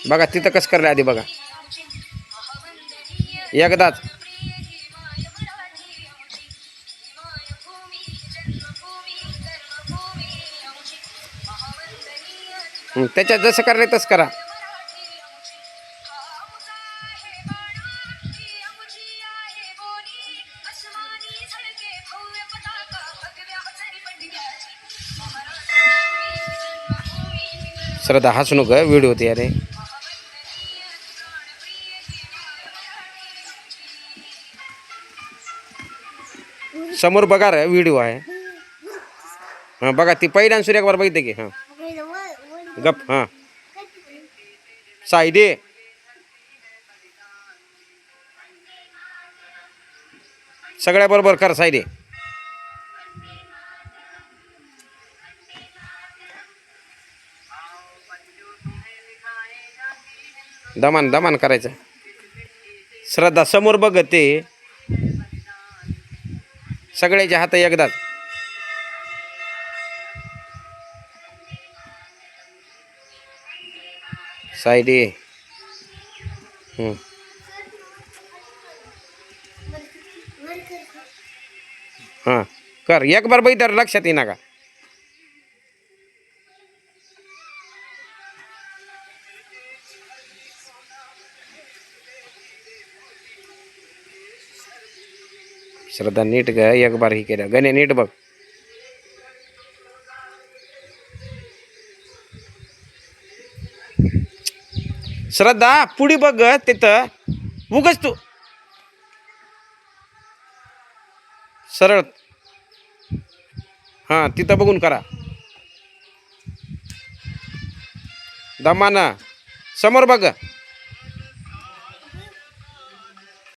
बघा तिथं कसं करलं आधी बघा एकदाच. त्याच्यात जसं करले तसं करा. श्रद्धा हसू नको व्हिडिओ होती अरे. समोर बघा रे व्हिडिओ आहे. हां बघा ती पहिल्या सूर्य एकबार बघितले की. हां गप. हां साईडे सगळ्या बरोबर कर साईडे. दमान दमान करायचं. श्रद्धा समोर बघ ते सगळ्याच्या हात एकदाच. साईडे. हां कर एक बार बघितलं लक्षात येईना का. श्रद्धा नीट ग एक बार ही केलं गणे नीट बघ. श्रद्धा पुढी बघ तिथं उगच तू सरळ. हां तिथं बघून करा दमाना. समोर बघ.